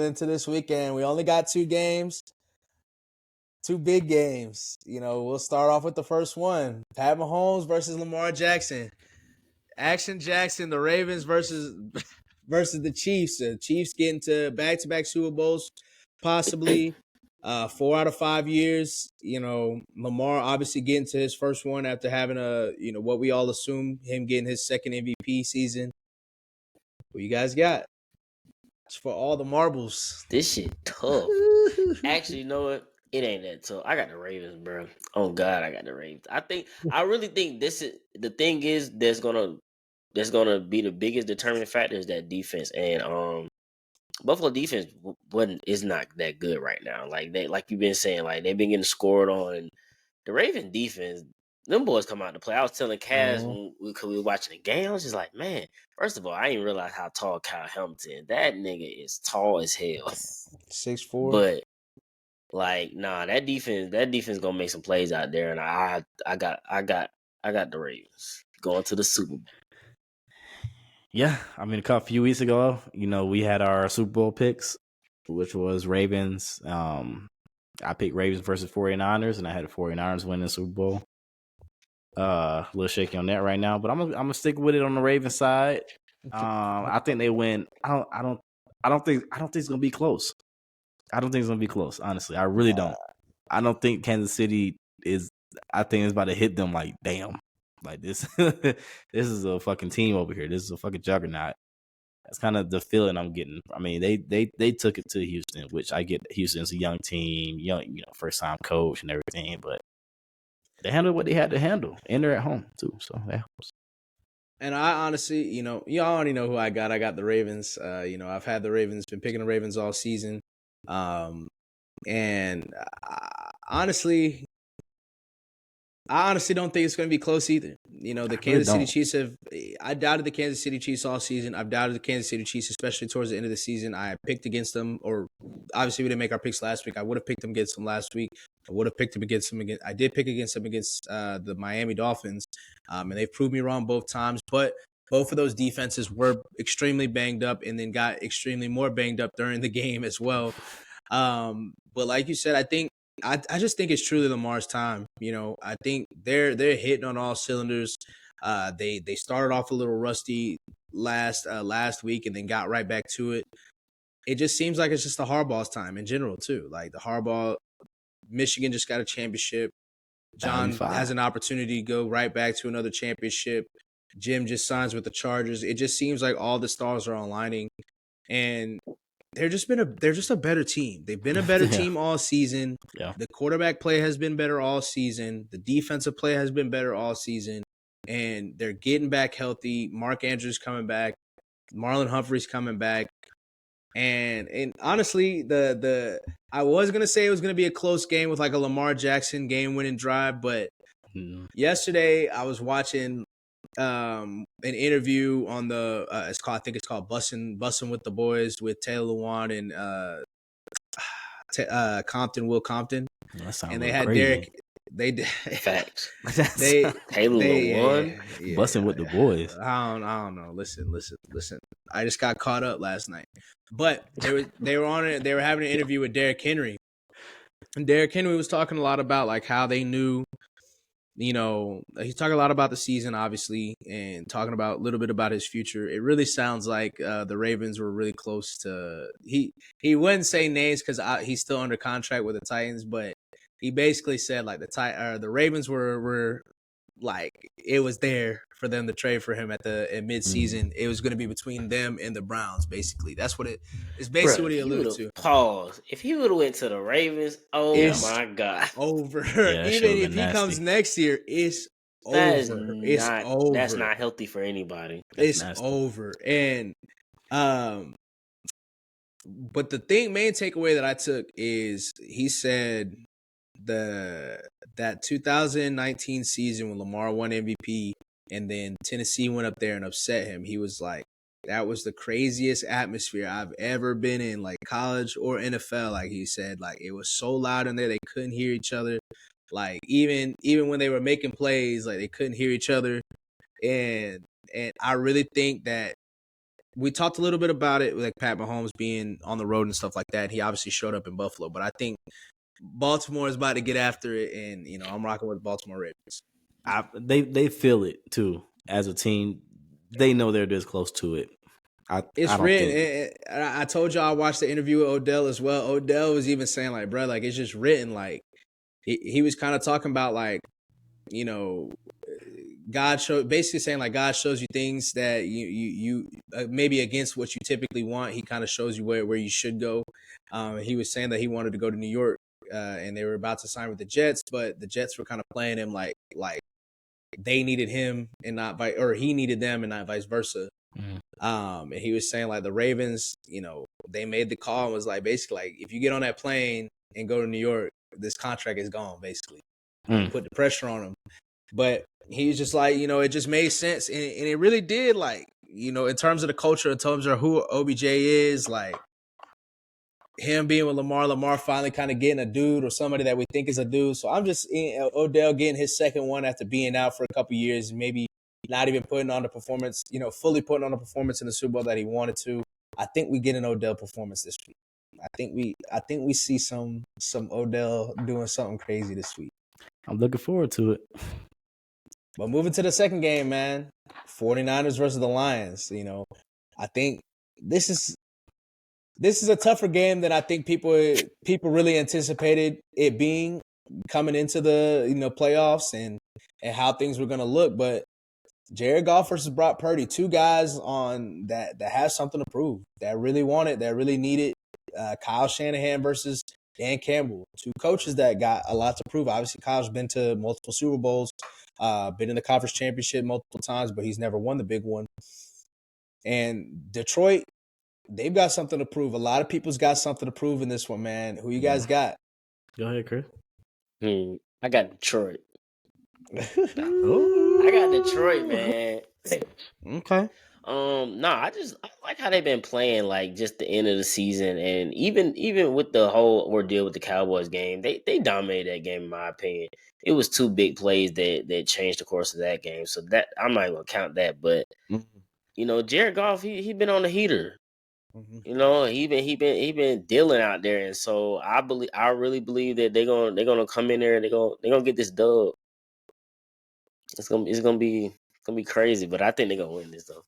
into this weekend. We only got 2 games, 2 big games. We'll start off with the first one. Pat Mahomes versus Lamar Jackson. Action Jackson, the Ravens versus the Chiefs. The Chiefs getting to back-to-back Super Bowls, possibly 4 out of 5 years. Lamar obviously getting to his first one after having what we all assume him getting his second MVP season. What you guys got? It's for all the marbles. This shit tough. Actually, you know what? It ain't that tough. I got the Ravens, bro. Oh God, I got the Ravens. I really think this is the thing. Is that's gonna be the biggest determining factor is that defense, and Buffalo defense is not that good right now. Like you've been saying, like they've been getting scored on. The Raven defense, them boys come out to play. I was telling Kaz when we were watching the game, I was just like, man, first of all, I didn't realize how tall Kyle Hamilton. That nigga is tall as hell. 6'4". But that defense gonna make some plays out there, and I got the Ravens going to the Super Bowl. Yeah, I mean, a few weeks ago, we had our Super Bowl picks, which was Ravens. I picked Ravens versus 49ers, and I had the 49ers win the Super Bowl. A little shaky on that right now, but I'm gonna stick with it on the Ravens side. I think they win. I don't think it's gonna be close. I don't think it's gonna be close. Honestly, I really don't. I don't think Kansas City is. I think it's about to hit them like damn. Like this, this is a fucking team over here. This is a fucking juggernaut. That's kind of the feeling I'm getting. I mean, they took it to Houston, which I get. Houston's a young team, first time coach and everything, but they handled what they had to handle, and they're at home too. So that helps. And I honestly, y'all already know who I got. I got the Ravens. I've had the Ravens, been picking the Ravens all season. And I honestly don't think it's going to be close either. The Kansas City Chiefs I doubted the Kansas City Chiefs all season. I've doubted the Kansas City Chiefs, especially towards the end of the season. I picked against them, or obviously we didn't make our picks last week. I would have picked them against them last week. I did pick against them against the Miami Dolphins, and they've proved me wrong both times. But both of those defenses were extremely banged up and then got extremely more banged up during the game as well. But like you said, I just think it's truly Lamar's time. I think they're hitting on all cylinders. They started off a little rusty last week and then got right back to it. It just seems like it's just the Harbaugh's time in general too. Like the Harbaugh, Michigan just got a championship. John has an opportunity to go right back to another championship. Jim just signs with the Chargers. It just seems like all the stars are aligning, and they're just a better team. They've been a better team all season. Yeah. The quarterback play has been better all season. The defensive play has been better all season. And they're getting back healthy. Mark Andrews coming back. Marlon Humphrey's coming back. And honestly, I was gonna say it was gonna be a close game with like a Lamar Jackson game-winning drive, but yesterday I was watching an interview on the I think it's called Bussin' with the Boys with Taylor Lewan and Will Compton. And they had crazy. Derek. They did facts. Taylor Lewan Bussin' with the Boys. I don't know. Listen. I just got caught up last night, but they were on it. They were having an interview with Derrick Henry, and Derrick Henry was talking a lot about like how they knew. He's talking a lot about the season, obviously, and talking about a little bit about his future. It really sounds like the Ravens were really close to. He wouldn't say names because he's still under contract with the Titans, but he basically said like the Ravens were like it was there for them to trade for him at midseason. It was going to be between them and the Browns. Basically, that's what it's basically what he alluded to. Pause. If he would have went to the Ravens, my God, over. Yeah, even if he comes next year, it's over. It's over. That's not healthy for anybody. It's over. And but the main takeaway that I took is he said that 2019 season when Lamar won MVP and then Tennessee went up there and upset him, he was like, that was the craziest atmosphere I've ever been in, like college or NFL. Like he said, like it was so loud in there they couldn't hear each other. Like even when they were making plays, like they couldn't hear each other. And I really think that we talked a little bit about it, like Pat Mahomes being on the road and stuff like that. He obviously showed up in Buffalo, but I think Baltimore is about to get after it, and I'm rocking with Baltimore Ravens. They feel it too as a team. They know they're this close to it. It's I don't written. think... I told y'all I watched the interview with Odell as well. Odell was even saying like, bro, like it's just written. Like he was kind of talking about like, God basically saying like God shows you things that you maybe against what you typically want. He kind of shows you where you should go. He was saying that he wanted to go to New York, and they were about to sign with the Jets, but the Jets were kind of playing him like they needed him and not or he needed them and not vice versa. And he was saying like the Ravens, they made the call and was like basically like if you get on that plane and go to New York, this contract is gone basically. Put the pressure on him. But he was just like, it just made sense. And it really did, like, in terms of the culture, in terms of who OBJ is, like, him being with Lamar finally kind of getting a dude or somebody that we think is a dude. So I'm just Odell getting his second one after being out for a couple years, maybe not even putting on the performance, fully putting on the performance in the Super Bowl that he wanted to. I think we get an Odell performance this week. I think we see some Odell doing something crazy this week. I'm looking forward to it. But moving to the second game, man, 49ers versus the Lions, I think this is a tougher game than I think people really anticipated it being coming into the, playoffs and how things were going to look. But Jared Goff versus Brock Purdy, two guys on that have something to prove, that really want it, that really need it. Kyle Shanahan versus Dan Campbell, two coaches that got a lot to prove. Obviously, Kyle's been to multiple Super Bowls, been in the conference championship multiple times, but he's never won the big one. And Detroit, they've got something to prove. A lot of people's got something to prove in this one, man. Who you guys got? Go ahead, Chris. I got Detroit. I got Detroit, man. Okay. I like how they've been playing, like just the end of the season, and even with the whole ordeal with the Cowboys game, they dominated that game in my opinion. It was two big plays that changed the course of that game, so that I'm not gonna count that. But Jared Goff, he been on the heater. He been dealing out there, and so I really believe that they're gonna come in there and they're gonna get this dub. It's gonna be crazy, but I think they're gonna win this though.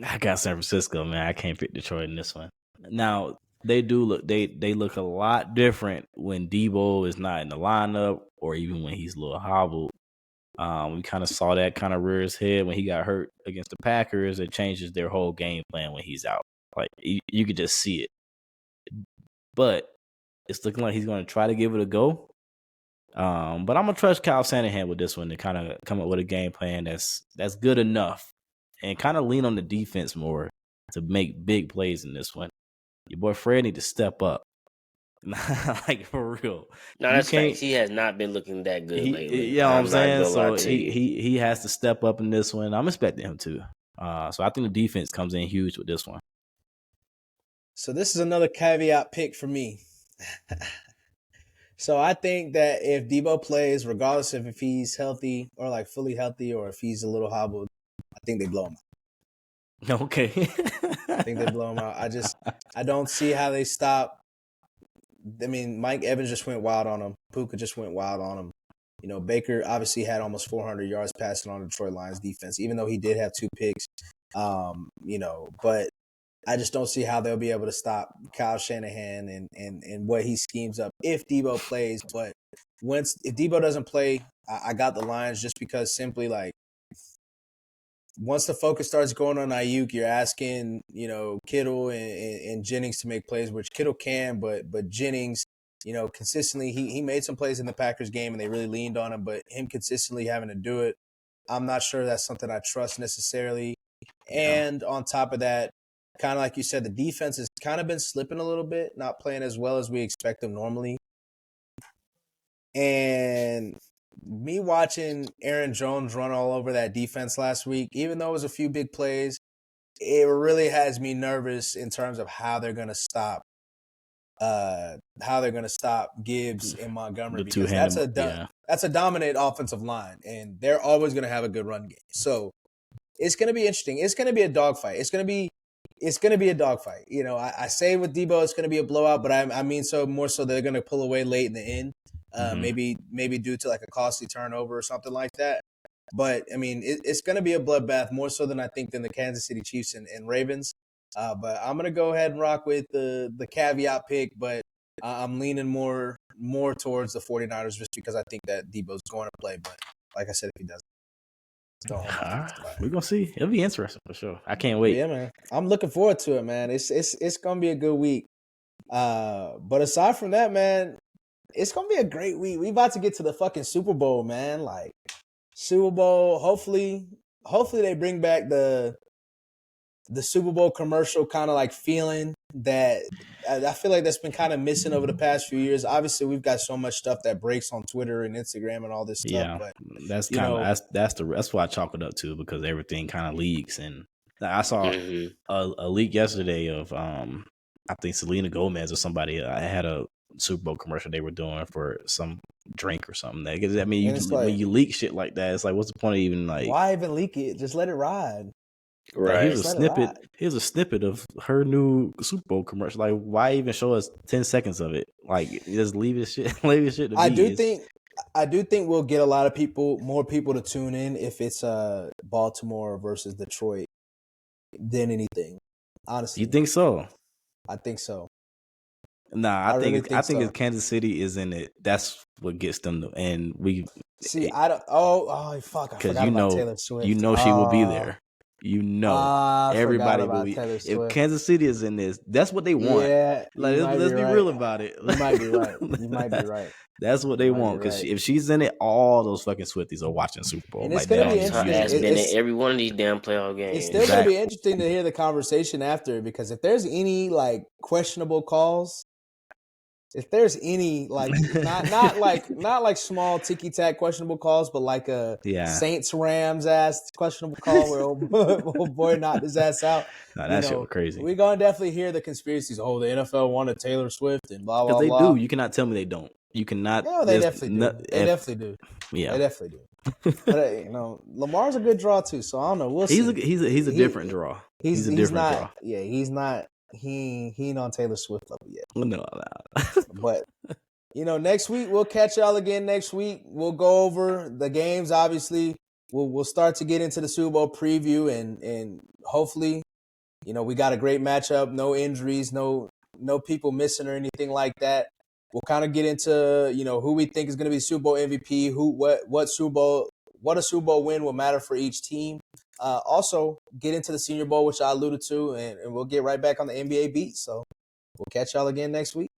I got San Francisco, man. I can't pick Detroit in this one. Now they look a lot different when Debo is not in the lineup, or even when he's a little hobbled. We kind of saw that kind of rear his head when he got hurt against the Packers. It changes their whole game plan when he's out. Like you could just see it. But it's looking like he's going to try to give it a go. But I'm gonna trust Kyle Shanahan with this one to kind of come up with a game plan that's good enough, and kind of lean on the defense more to make big plays in this one. Your boy Fred need to step up, like for real. No, that's facts. He has not been looking that good lately. Yeah, I'm saying. So he has to step up in this one. I'm expecting him to. So I think the defense comes in huge with this one. So this is another caveat pick for me. So I think that if Debo plays, regardless of if he's healthy or like fully healthy or if he's a little hobbled, I think they blow him out. Okay. I think they blow him out. I don't see how they stop. I mean, Mike Evans just went wild on him. Puka just went wild on him. Baker obviously had almost 400 yards passing on the Detroit Lions defense, even though he did have 2 picks. But I just don't see how they'll be able to stop Kyle Shanahan and what he schemes up if Debo plays. But if Debo doesn't play, I got the Lions just because simply like once the focus starts going on Ayuk, you're asking, Kittle and Jennings to make plays, which Kittle can, but Jennings, consistently, he made some plays in the Packers game and they really leaned on him, but him consistently having to do it, I'm not sure that's something I trust necessarily. And on top of that, kind of like you said, the defense has kind of been slipping a little bit, not playing as well as we expect them normally. And me watching Aaron Jones run all over that defense last week, even though it was a few big plays, it really has me nervous in terms of how they're going to stop Gibbs and Montgomery, because that's a dominant offensive line, and they're always going to have a good run game. So it's gonna be interesting. It's gonna be a dogfight. It's gonna be a dogfight. You know, I say with Debo, it's gonna be a blowout, but I mean so more so they're gonna pull away late in the end. Maybe due to like a costly turnover or something like that. But I mean, it's going to be a bloodbath more so than I think than the Kansas City Chiefs and Ravens. But I'm going to go ahead and rock with the caveat pick, but I'm leaning more towards the 49ers just because I think that Debo's going to play. But like I said, if he doesn't, don't hold my feet to the fire. We're going to see. It'll be interesting for sure. I can't wait. Yeah, man. I'm looking forward to it, man. It's going to be a good week. But aside from that, man, it's going to be a great week. We about to get to the fucking Super Bowl, man. Like, Super Bowl, hopefully they bring back the Super Bowl commercial kind of like feeling that I feel like that's been kind of missing over the past few years. Obviously, we've got so much stuff that breaks on Twitter and Instagram and all this stuff. Yeah, but that's kind of that's why I chalk it up to, because everything kind of leaks. And I saw a leak yesterday of I think Selena Gomez or somebody. I had a Super Bowl commercial they were doing for some drink or something. Because I mean, when you leak shit like that, it's like, what's the point of even like? Why even leak it? Just let it ride. Right. Here's a snippet. Here's a snippet of her new Super Bowl commercial. Like, why even show us 10 seconds of it? Like, just leave it shit. Leave it shit. I do think we'll get a lot of more people to tune in if it's Baltimore versus Detroit than anything. Honestly, you think so? I think so. Nah, I think if Kansas City is in it, that's what gets them to, and we see. I don't. Oh, fuck! I forgot about Taylor Swift. You know she will be there. You know, everybody will be. If Kansas City is in this, that's what they want. Yeah, like, let's be real about it. You might be right. You might be right. That's what they want, because if she's in it, all those fucking Swifties are watching Super Bowl. And it's gonna be interesting. Has been in every one of these damn playoff games. It's still gonna be interesting to hear the conversation after, because if there's any like questionable calls. If there's any like not like small ticky tack questionable calls, but like a Saints Rams ass questionable call where old boy knocked his ass out. Nah, that shit was crazy. We're gonna definitely hear the conspiracies. Oh, the NFL wanted Taylor Swift and blah blah blah. They do. You cannot tell me they don't. You cannot. Yeah, they definitely do. They definitely do. Yeah, they definitely do. But Lamar's a good draw too. So I don't know. We'll see. He's a different draw. He's a different draw. Yeah, he's not. He ain't on Taylor Swift level yet. No. But next week we'll catch y'all again. Next week we'll go over the games. Obviously, we'll start to get into the Super Bowl preview, and hopefully, we got a great matchup. No injuries, no people missing or anything like that. We'll kind of get into who we think is going to be Super Bowl MVP, what a Super Bowl win will matter for each team. Also, get into the Senior Bowl, which I alluded to, and we'll get right back on the NBA beat. So we'll catch y'all again next week.